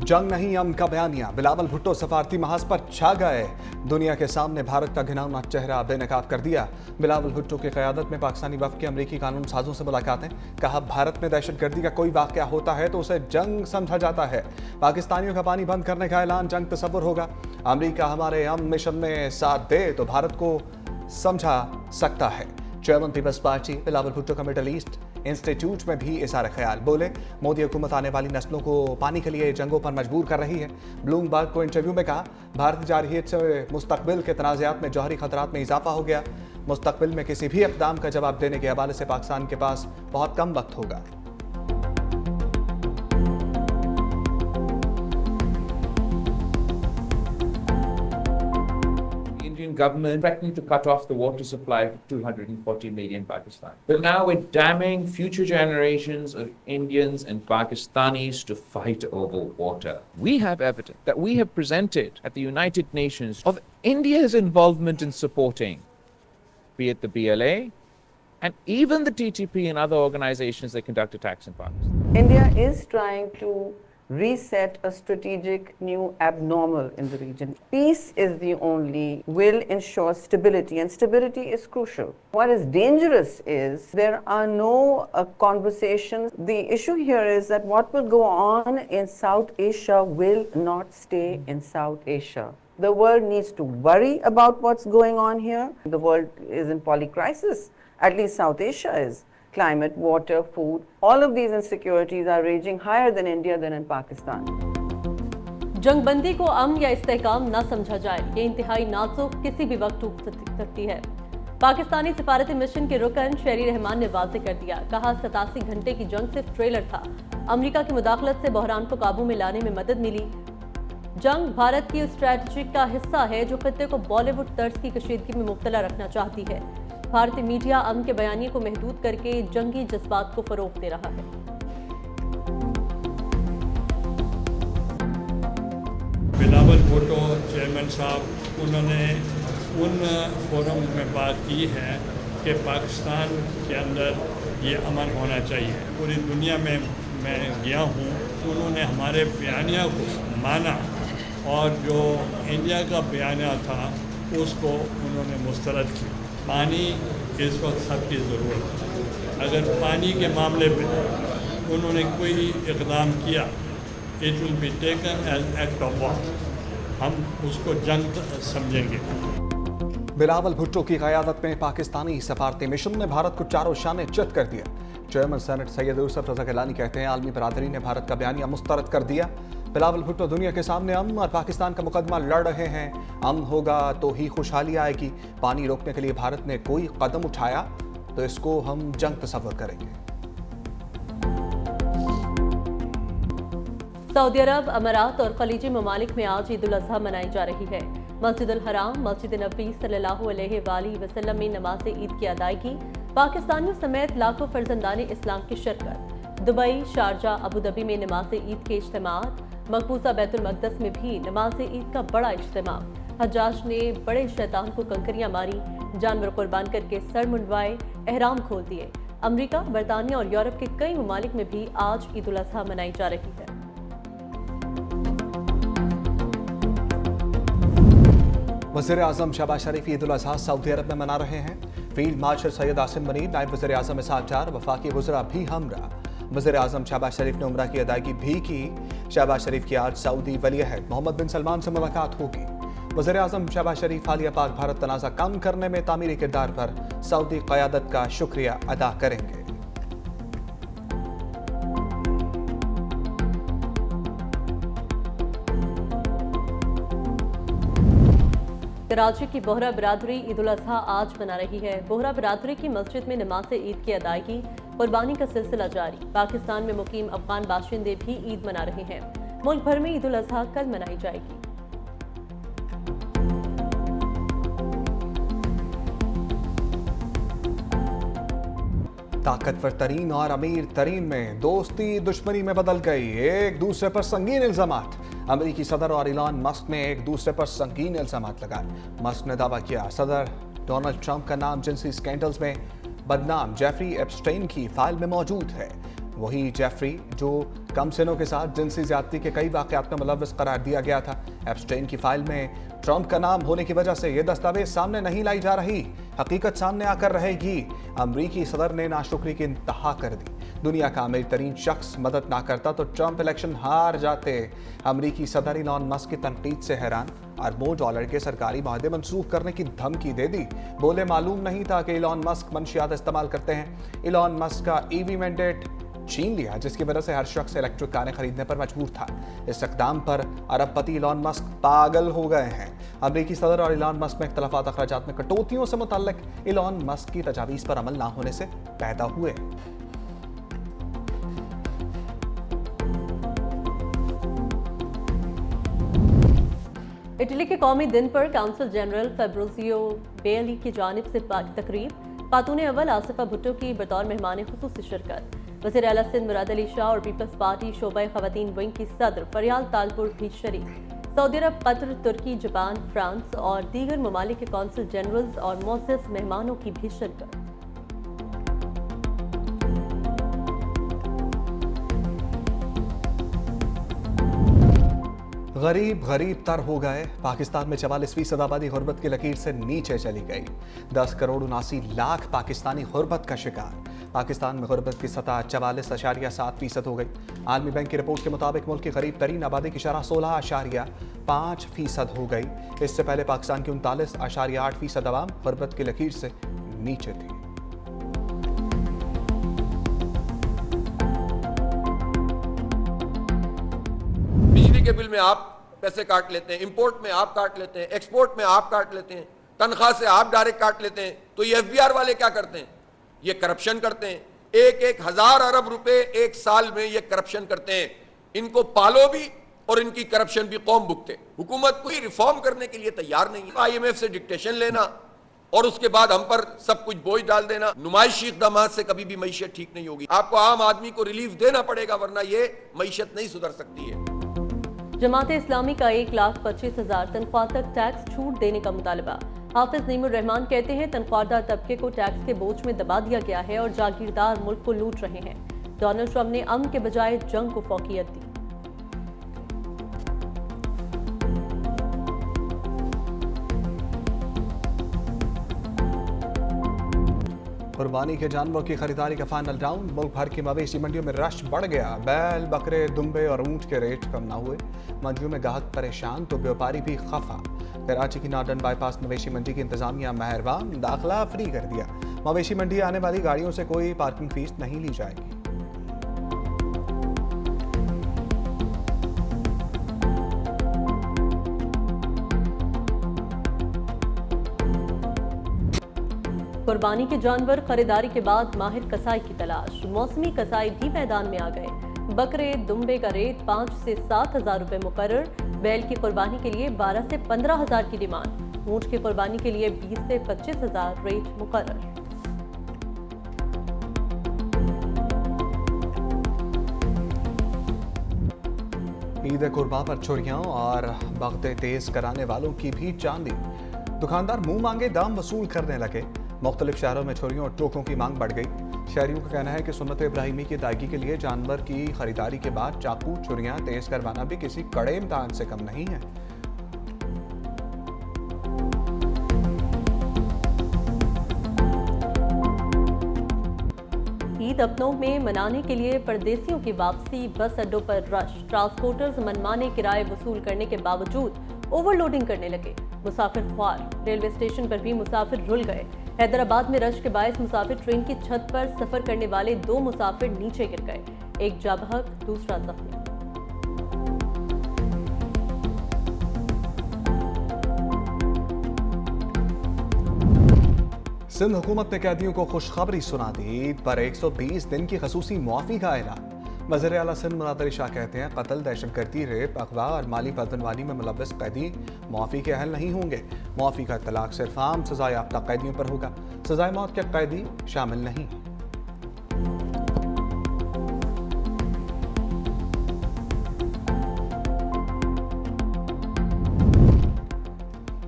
जंग नहीं अमन का बयानिया, बिलावल भुट्टो सफारती महाज पर छा गए। दुनिया के सामने भारत का घिनौना चेहरा बेनकाब कर दिया। बिलावल भुट्टो की क़यादत में पाकिस्तानी वफ़द की अमरीकी कानून साजों से मुलाकातें। कहा, भारत में दहशतगर्दी का कोई वाक़या होता है तो उसे जंग समझा जाता है। पाकिस्तानियों का पानी बंद करने का ऐलान जंग तस्वुर होगा। अमरीका हमारे अमन मिशन में साथ दे तो भारत को समझा सकता है। Chairman Peoples Party Bilawal Bhutto का मिडल ईस्ट इंस्टीट्यूट में भी इज़हार ख्याल। बोले, मोदी हुकूमत आने वाली नस्लों को पानी के लिए जंगों पर मजबूर कर रही है। ब्लूमबर्ग को इंटरव्यू में कहा, भारत जारहियत से मुस्तकबिल के तनाज़ात में जौहरी खतरात में इजाफा हो गया। मुस्तकबिल में किसी भी इक़दाम का जवाब देने के हवाले से पाकिस्तान के पास बहुत कम वक्त होगा। Government threatening to cut off the water supply for 240 million Pakistan. But now we're damning future generations of Indians and Pakistanis to fight over water. We have evidence that we have presented at the United Nations of India's involvement in supporting, be it the BLA, and even the TTP and other organizations that conduct attacks in Pakistan. India is trying to reset a strategic new abnormal in the region. Peace is the only will ensure stability, and stability is crucial. What is dangerous is there are no conversations. The issue here is that what will go on in South Asia will not stay in South Asia. The world needs to worry about what's going on here. The world is in polycrisis, at least South Asia is. Climate, water, food, all of these insecurities are raging higher than India than in Pakistan. जंगबंदी को अमन या इस्तेहकाम न समझा जाए, ये इंतहाई नाजुक किसी भी वक्त टूट सकती है। पाकिस्तानी सिफारती मिशन के रुकन शेरी रहमान ने वाज़ेह कर दिया। कहा, 87 घंटे की जंग सिर्फ ट्रेलर था। अमेरिका की मुदाखलत से बहरान को काबू में लाने में मदद मिली। जंग भारत की स्ट्रैटेजी का हिस्सा है जो खित्ते को बॉलीवुड तर्ज की कशीदगी में मुब्तला रखना चाहती है। भारतीय मीडिया अमन के बयानिए को महदूद करके जंगी जज्बात को फरोग दे रहा है। बिलावल भुट्टो चेयरमैन साहब, उन्होंने उन फोरम में बात की है कि पाकिस्तान के अंदर ये अमन होना चाहिए। पूरी दुनिया में मैं गया हूँ, उन्होंने हमारे बयानिया को माना और जो इंडिया का बयानिया था उसको उन्होंने मुस्तरद किया। पानी इस वक्त सबकी ज़रूरत है। अगर पानी के मामले में उन्होंने कोई इक़दाम किया, it will be taken as act of war. हम उसको जंग समझेंगे। बिलावल भुट्टो की क़यादत में पाकिस्तानी सफारती मिशन ने भारत को चारों शाने चित कर दिया। चेयरमैन सेनेट सैयद यूसुफ रज़ा गिलानी कहते हैं, आलमी बरादरी ने भारत का बयानिया मुस्तरद कर दिया। बिलावल भुट्टो दुनिया के सामने अमन और पाकिस्तान का मुकदमा लड़ रहे हैं। अमन होगा तो ही खुशहाली आएगी। पानी रोकने के लिए भारत ने कोई कदम उठाया तो इसको हम जंग तस्वर करेंगे। सऊदी अरब, अमारात और खलीजी ममालिक में आज ईद उल अज़हा मनाई जा रही है। मस्जिद उल हराम, मस्जिद नबी सल्लल्लाहु अलैहि वसल्लम में नमाज ईद की अदायगी, पाकिस्तानियों समेत लाखों फर्जंदान इस्लाम की शिरकत। दुबई, शारजा, अबू धाबी में नमाज ईद के इज्तिमात। मकबूजा बैतुल मक़दस में भी नमाज ईद का बड़ा इज्तिमा। हज्जाज ने बड़े शैतान को कंकरियां मारी, जानवर कुर्बान करके सर मुंडवाए, एहराम खोल दिए। अमेरिका, बरतानिया और यूरोप के कई ममालिक में भी आज ईद उल अज़हा मनाई जा रही है। वज़ीर आज़म शहबाज शरीफ ईद उल अज़हा सऊदी अरब में मना रहे हैं। फील्ड मार्शल सैयद आसिम मनीर, नायब वज़ीर आज़म इसहाक़ डार, वफाकी वज़रा भी हमरा। वज़ीर आज़म शहबाज शरीफ ने उम्रा की अदायगी भी की। शहबाज शरीफ की आज सऊदी वली-अहद मोहम्मद बिन सलमान से मुलाकात होगी। वज़ीर आज़म शहबाज शरीफ हालिया पाक भारत तनाज़ा कम करने में तामीरी किरदार पर सऊदी क़यादत का शुक्रिया अदा करेंगे। कराची की बोहरा बिरादरी ईद उल अज़हा आज मना रही है। बोहरा बिरादरी की मस्जिद में नमाज ईद की अदायगी, कुर्बानी का सिलसिला जारी। पाकिस्तान में मुकीम अफगान बाशिंदे भी ईद मना रहे हैं। मुल्क भर में ईद उल अज़हा कल मनाई जाएगी। ताकतवर तरीन और अमीर तरीन में दोस्ती दुश्मनी में बदल गई। एक दूसरे पर संगीन इल्जामात। अमेरिकी सदर और इलॉन मस्क ने एक दूसरे पर संगीन इल्जामात लगाए। मस्क ने दावा किया, सदर डोनाल्ड ट्रंप का नाम जिनसी स्कैंडल्स में बदनाम जेफरी एप्स्टेन की फाइल में मौजूद है। वही जेफरी जो कम सिनों के साथ जिनसी ज्यादती के कई वाकयात में मुलव्वस करार दिया गया था। एप्स्टेन की फाइल में ट्रंप का नाम होने की वजह से यह दस्तावेज सामने नहीं लाई जा रही। हकीकत सामने आकर रहेगी। अमरीकी सदर ने नाशुक्री की इंतहा कर दी। दुनिया का अमीर तरीन शख्स मदद ना करता तो ट्रंप इलेक्शन हार जाते। अमरीकी सदर इलॉन मस्क की तनकीद से हैरान। अरबों डॉलर के सरकारी माहदे मनसूख करने की धमकी दे दी। बोले मालूम नहीं था कि इलॉन मस्क मंशियात इस्तेमाल करते हैं। इलॉन मस्क का ईवी मैंडेट छीन लिया, जिसकी वजह से हर शख्स इलेक्ट्रिक कारें खरीदने पर मजबूर था। इस इक़दाम पर अरबपति इलॉन मस्क पागल हो गए हैं। अमरीकी सदर और इलॉन मस्क में इख्तलाफात अखराजात में कटौतियों से मुतल्लिक इलॉन मस्क की तजावीज़ पर अमल ना होने से पैदा हुए। इटली के कौमी दिन पर काउंसिल जनरल फेब्रोजियो बेली की जानिब से तकरीब। खातून अव्वल आसिफा भुट्टो की बतौर मेहमान खुसूसी शिरकत। वज़ीर आला सिंध मुराद अली शाह और पीपल्स पार्टी शोबा खवातीन विंग की सदर फरियाल तालपुर भी शरीक। सऊदी अरब, कतर, तुर्की, जापान, फ्रांस और दीगर ममालिक के कौंसिल जनरल्स और मुअज़्ज़ज़ मेहमानों की भी शिरकत। गरीब गरीब तर हो गए। पाकिस्तान में 44% आबादी गुर्बत की लकीर से नीचे चली गई। 10 करोड़ 79 लाख पाकिस्तानी गुर्बत का शिकार। पाकिस्तान में गुर्बत की सतह 44.7% हो गई। आलमी बैंक की रिपोर्ट के मुताबिक मुल्क की करीब तरीन आबादी की शरह 16.5% हो गई। इससे पहले पाकिस्तान की 39.8% आवाम गुर्बत की लकीर से नीचे थी। बिजली के बिल में आप पैसे काट लेते हैं, इंपोर्ट में आप काट लेते हैं, एक्सपोर्ट में आप काट लेते हैं, तनख्वाह से आप डायरेक्ट काट लेते हैं। तो ये एफबीआर वाले क्या करते हैं? ये करप्शन करते हैं। एक हजार अरब रुपए एक साल में ये करप्शन करते हैं। इनको पालो भी और इनकी करप्शन भी कौम भुगते। हुकूमत कोई रिफॉर्म करने के लिए तैयार नहीं है। IMF से डिक्टेशन लेना और उसके बाद हम पर सब कुछ बोझ डाल देना, नुमाइशी इक़दामात से कभी भी मईशत ठीक नहीं होगी। आपको आम आदमी को रिलीफ देना पड़ेगा, वरना ये मईशत नहीं सुधर सकती है। जमात इस्लामी का 1,25,000 तनख्वाह तक टैक्स छूट देने का मुतालबा। हाफिज नीमुर रहमान कहते हैं तनख्वाहदार तबके को टैक्स के बोझ में दबा दिया गया है और जागीरदार मुल्क को लूट रहे हैं। डोनाल्ड ट्रंप ने अमन के बजाय जंग को फौकियत दी। कुर्बानी के जानवरों की खरीदारी का फाइनल राउंड। मुल्क भर की मवेशी मंडियों में रश बढ़ गया। बैल, बकरे, दुम्बे और ऊंट के रेट कम ना हुए। मंडियों में ग्राहक परेशान तो व्यापारी भी खफा। कराची की नार्डन बाईपास मवेशी मंडी की इंतजामिया मेहरबान, दाखिला फ्री कर दिया। मवेशी मंडी आने वाली गाड़ियों से कोई पार्किंग फीस नहीं ली जाएगी। कुर्बानी के जानवर खरीदारी के बाद माहिर कसाई की तलाश। मौसमी कसाई भी मैदान में आ गए। बकरे, दुम्बे का रेट 5 से 7 हजार रुपए मुकर्रर। बैल की कुर्बानी के लिए 12 से 15 हजार की डिमांड। ऊंट की कुर्बानी के लिए 20 से 25 हजार रेट मुकर्रर। ईद कुर्बा पर चोरियां और बगते तेज कराने वालों की भी चांदी। दुकानदार मुंह मांगे दाम वसूल करने लगे। मुख्तलिफ शहरों में चोरियों और टोकों की मांग बढ़ गई। शहरियों का कहना है कि सुन्नत इब्राहिमी की अदायगी के लिए जानवर की खरीदारी के बाद चाकू छुरियां तेज करवाना भी किसी कड़े इम्तिहान से कम नहीं है। ईद अपनों में मनाने के लिए परदेसियों की वापसी। बस अड्डों पर रश। ट्रांसपोर्टर्स मनमाने किराए वसूल करने के बावजूद ओवरलोडिंग करने लगे। मुसाफिर ख्वार। रेलवे स्टेशन पर भी मुसाफिर रुल गए। हैदराबाद में रश के बायस मुसाफिर ट्रेन की छत पर सफर करने वाले 2 मुसाफिर नीचे गिर गए। एक जाबहक, दूसरा जख्मी। सिंध हुकूमत ने कैदियों को खुशखबरी सुना दी। ईद पर 120 दिन की खसूसी मुआफी का ऐलान। वज़ीर आला सिंध मुराद अली शाह कहते हैं कत्ल, दहशतगर्दी, रेप, अगवा और माली बदनवानी में मुलव्वस कैदी मुआफी के अहल नहीं होंगे। मुआफी का तलाक सिर्फ आम सजा याफ्ता कैदियों पर होगा। सजाए मौत के कैदी शामिल नहीं।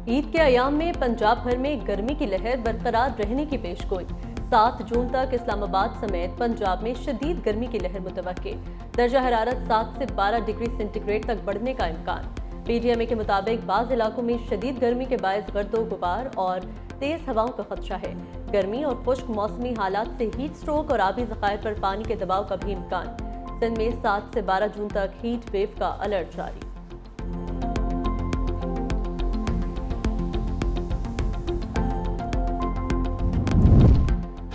ईद के अयाम में पंजाब भर में गर्मी की लहर बरकरार रहने की पेशगोई। 7 जून तक इस्लामाबाद समेत पंजाब में शदीद गर्मी की लहर मुतवक्के। दर्जा हरारत 7 से 12 डिग्री सेंटीग्रेड तक बढ़ने का इम्कान। पीटीएमए के मुताबिक बाज़ इलाकों में शदीद गर्मी के बायस गर्दो गुबार और तेज हवाओं का खदशा है। गर्मी और खुश्क मौसमी हालात से हीट स्ट्रोक और आबी ज़खायर पर पानी के दबाव का भी इम्कान। सिंध में 7 से 12 जून तक हीट वेव का अलर्ट जारी।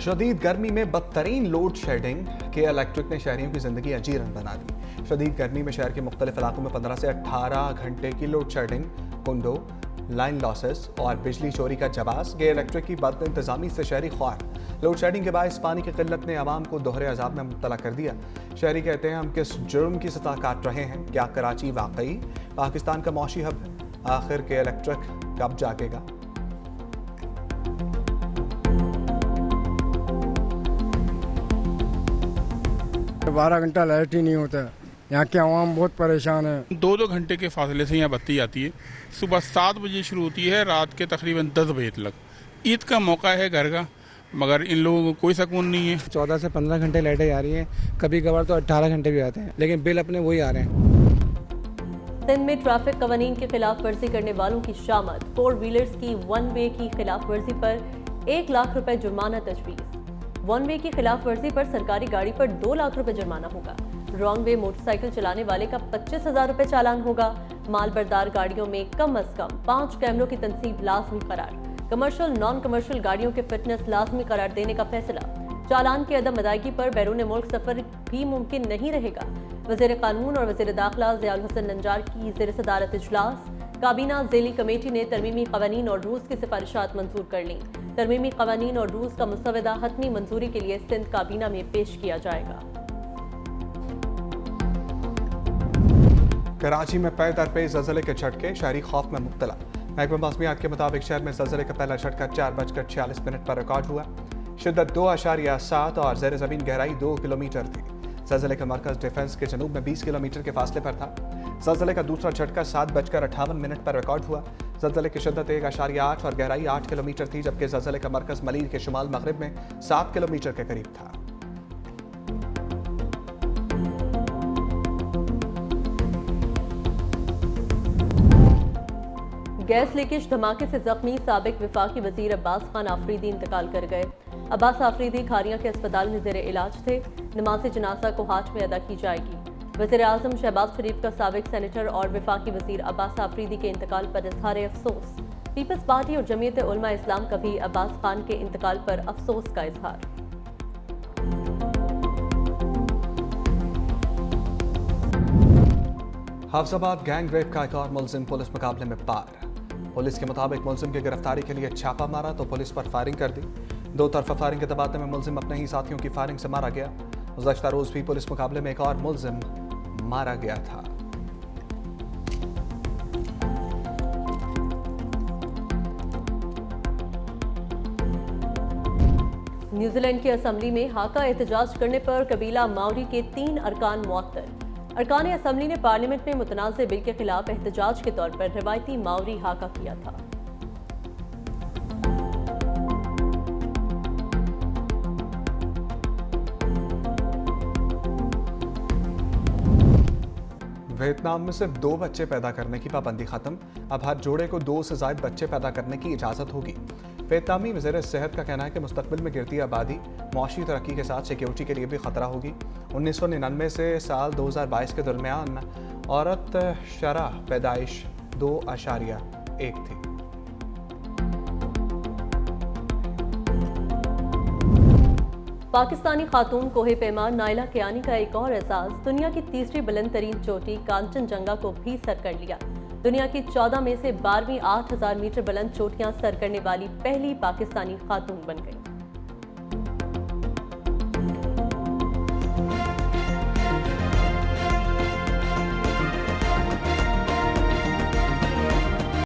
शदीद गर्मी में बदतरीन लोड शेडिंग के इलेक्ट्रिक ने शहरियों की जिंदगी अजीरन बना दी। शदीद गर्मी में शहर के मुख्तलिफ इलाकों में 15 से 18 घंटे की लोड शेडिंग, कुंडो, लाइन लॉसेस और बिजली चोरी का जवाब। गे इलेक्ट्रिक की बद इंतजामी से शहरी ख्वार। लोड शेडिंग के बायस पानी की किल्लत ने आवाम को दोहरे अजाब में मुब्तला कर दिया। शहरी कहते हैं, हम किस जुर्म की सतह काट रहे हैं? क्या कराची वाकई पाकिस्तान का मौशी हब है? आखिर के इलेक्ट्रिक कब जागेगा? तो 12 घंटा लाइट ही नहीं होता है। यहाँ के आवाम बहुत परेशान है। 2-2 घंटे के फासले से यहाँ बत्ती आती है। सुबह 7 बजे शुरू होती है, रात के तकरीबन 10 बजे तक। ईद का मौका है घर का, मगर इन लोगों को कोई सुकून नहीं है। 14 से 15 घंटे लाइटें आ रही हैं, कभी कभार तो 18 घंटे भी आते हैं, लेकिन बिल अपने वही आ रहे हैं। सिंध में ट्रैफिक कवानीन की खिलाफ वर्जी करने वालों की शामत। 4 व्हीलर्स की 1 वे की खिलाफ वर्जी पर 1 लाख रुपए जुर्माना तजवीज़। 1 वे की खिलाफ वर्जी पर सरकारी गाड़ी पर 2 लाख रुपए जुर्माना होगा। रॉन्ग वे मोटरसाइकिल चलाने वाले का 25,000 रुपए चालान होगा। माल बरदार गाड़ियों में कम अज कम 5 कैमरों की तनसीब लाजमी करार। कमर्शियल नॉन कमर्शियल गाड़ियों के फिटनेस लाजमी करार देने का फैसला। चालान की अदम अदायगी पर बैरून मुल्क सफर भी मुमकिन नहीं रहेगा। वज़ीर कानून और वज़ीर दाखिला ज़ियाउल हसन नंजार की ज़ेर सदारत इजलास। काबीना ज़ेली कमेटी ने तरमीमी कवानीन और रूल्स की सिफारिशात मंजूर कर लीं। तरमीमी कवानीन और रूल्स का मुसवदा हतमी मंजूरी के लिए सिंध काबीना में पेश किया जाएगा। कराची में पे दर पे ज़लज़ले के झटके, शहरी खौफ में मुब्तला। महकमा मौसमियात के मुताबिक शहर में ज़लज़ले का पहला झटका 4:46 पर रिकॉर्ड हुआ। शिद्दत 2.7 और ज़ेर ज़मीन गहराई 2 किलोमीटर थी। ज़लज़ले का मरकज़ डिफेंस के जनूब में 20 किलोमीटर के फासले पर था। ज़लज़ले का दूसरा झटका 7:58 पर रिकॉर्ड हुआ। ज़लज़ले की शिद्दत 1.8 और गहराई 8 किलोमीटर थी, जबकि ज़लज़ले का मरकज़ मलीर के शुमाल मगरिब में 7 किलोमीटर के करीब था। गैस लीकेज धमाके से जख्मी साबिक वफाकी वजीर अब्बास खान आफरीदी इंतकाल कर गए। अब्बास आफरीदी खारिया के अस्पताल में ज़ेर इलाज थे। नमाज जनाजा को हाज में अदा की जाएगी। वज़ीर आज़म शहबाज शरीफ का साबिक सेनेटर और वफाकी वजीर अब्बास आफरीदी के इंतकाल पर इजहार अफसोस। पीपल्स पार्टी और जमीयत उलमा इस्लाम का भी अब्बास खान के इंतकाल पर अफसोस का इजहार। हाफजाबाद गैंग रेप का एक और मुलजिम पुलिस मुकाबले में पार। पुलिस के मुताबिक मुलजिम की गिरफ्तारी के लिए छापा मारा तो पुलिस पर फायरिंग कर दी। 2 तरफा फायरिंग के तबादले में मुलजिम अपने ही साथियों की फायरिंग से मारा गया। गुज़श्ता रोज भी पुलिस मुकाबले में एक और मुलजिम मारा गया था। न्यूजीलैंड की असम्बली में हाका एहतजाज करने पर कबीला माओरी के 3 अरकान मुअत्तल। अरकान असम्बली ने पार्लियामेंट में मुतनाज़ बिल के खिलाफ एहतजाज के तौर पर रवायती माओरी हाका किया था। वियतनाम में सिर्फ 2 बच्चे पैदा करने की पाबंदी खत्म। अब हर जोड़े को 2 से ज़ायद बच्चे पैदा करने की इजाज़त होगी। वियतनामी वज़ीर सेहत का कहना है कि मुस्तकबिल में गिरती आबादी मौशी तरक्की के साथ सिक्योरिटी के लिए भी खतरा होगी। 1999 से साल 2022 के दरमियान औरत शरह पैदाइश 2.1 थी। पाकिस्तानी खातून कोहे पैमा नाइला कियानी का एक और एजाज, दुनिया की तीसरी बुलंद तरीन चोटी कांचनजंगा को भी सर कर लिया। दुनिया की 14 में से 12वीं 8,000 मीटर बुलंद चोटियां सर करने वाली पहली पाकिस्तानी खातून बन गई।